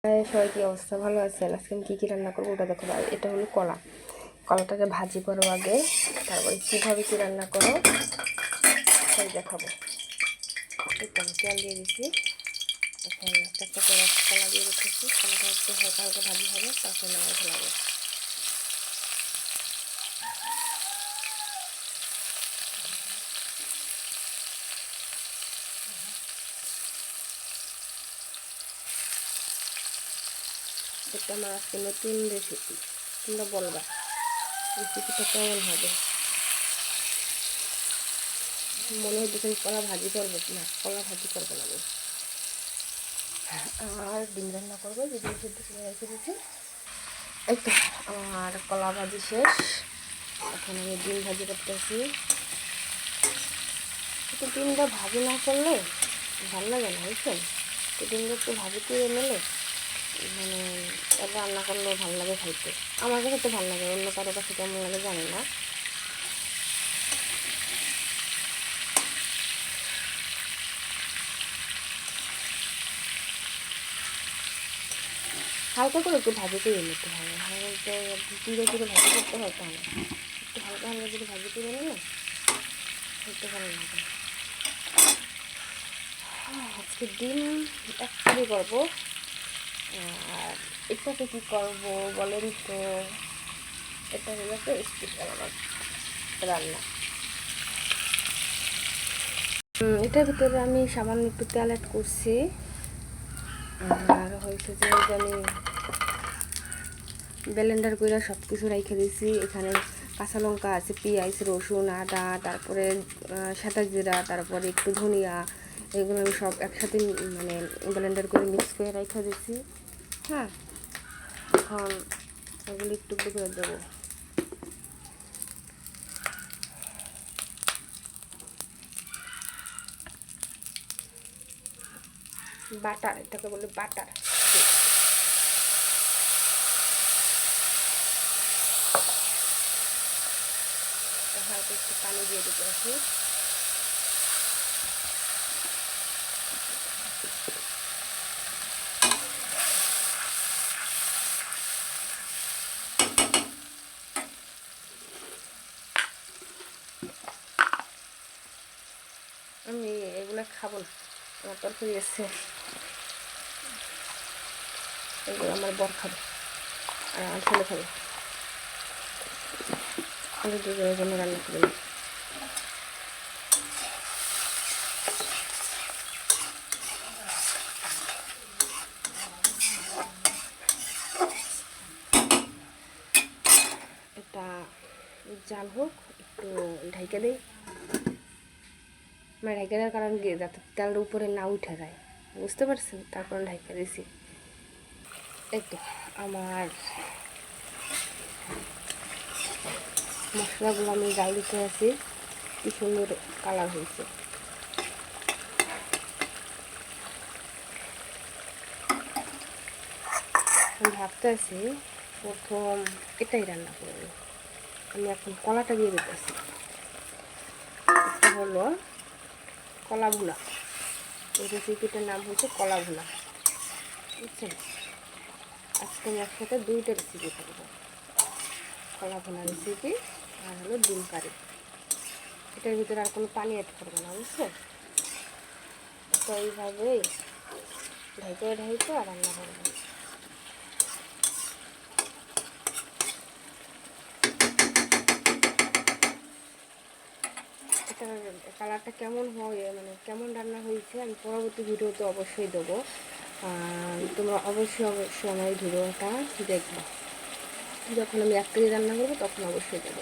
সবাই কি অবস্থা, ভালো আছেন? আজকে আমি কী রান্না করবো ওটা দেখো। আর এটা হলো কলাটাকে ভাজি করো আগে, তারপরে কীভাবে কী রান্না করো সেই দেখাবো। একটু আমি তেল দিয়ে দিচ্ছি, এখন একটা করে কলা দিয়ে দিতেছি। কলাটা একটু হালকা হালকা ভাজি হবে, তারপরে নামাই ফেলাবো। এটা আমার আজকে নতুন রেসিপি, তোমরা বলবা রেসিপিটা কেমন হবে। মনে হচ্ছে কলা ভাজি করবো না, কলা ভাজি করবো না আর ডিম রান্না করবো, যে ডিম সেদ্ধ করে রেখে দিচ্ছি। এই তো আমার কলা ভাজি শেষ, এখন আমি ডিম ভাজি করতেছি। একটু ডিমটা ভাজি না করলে ভালো লাগে না, বুঝছেন? তো ডিমটা একটু ভাজি করে নিলে মানে রান্না করলেও ভালো লাগে খাইতে। আমার কাছে তো ভালো লাগে, অন্য কারো কাছে কেমন লাগে জানি না। হালকা করে একটু ভাজি করে নিতে হবে, হালকা ধীরে ধীরে ভাজি করতে হয়, তাহলে একটু হালকা হালকা করে ভাজি করে নিলে খেতে ভালো লাগে। আজকে ডিম একটাই করবো, আর এটাকে কী করবো বলেন তো? এটা হলো একটা স্পেশাল আমার রান্না। এটার ভিতরে আমি সামান্য একটু তেল অ্যাড করছি, আর হয়েছে যে আমি ব্লেন্ডার করে সব কিছু রেখে দিয়েছি। এখানে কাঁচা লঙ্কা আছে, পেঁয়াজ, রসুন, আদা, তারপরে সাদা জিরা, তারপরে একটু ধনিয়া, এগুলো আমি সব একসাথে মানে ব্লেন্ডার করে মিক্স করে রেখে দিয়েছি। হ্যাঁ, এখন এগুলো একটু একটু করে দেবো। বাটার, এটাকে বলে বাটার। হালকা একটু পানি দিয়ে দিতে আছি। আমি এগুলো খাবো না, আমার তরকারি আছে, এগুলো আমার বর খাবে আর আমার ছেলে খাবে। আমি দুজনের জন্য রান্না করি। এটা জাল হোক, একটু ঢাইকে দিই। মানে ঢাইকে দেওয়ার কারণ কি, যাতে তেলটা উপরে না উঠে যায়, বুঝতে পারছেন? তারপর ঢাইকে দিয়েছি। এই তো আমার মশলাগুলো আমি জাল দিতে আছি, কি সুন্দর কালার হয়েছে। আমি ভাবতে আছি প্রথম এটাই রান্না করবো। আমি এখন কলাটা দিয়ে দিতেছি। এটা হলো কলা ভুনা, এই রেসিপিটার নাম হচ্ছে কলা ভুনা, বুঝছেন? আজকে আমি একসাথে দুইটা রেসিপি করবো, কলা ভুনা রেসিপি আর হলো ডিম কারি। এটার ভিতরে আর কোনো পানি অ্যাড করবো না, বুঝছেন? তো এইভাবেই ঢাইতে ঢাইতে রান্না করবো। এটার কালারটা কেমন হয়, মানে কেমন রান্না হয়েছে, আমি পরবর্তী ভিডিওতে অবশ্যই দেবো। তোমরা অবশ্যই অবশ্যই আমার এই ভিডিওটা দেখবে। যখন আমি একটাই রান্না করবো তখন অবশ্যই দেবো।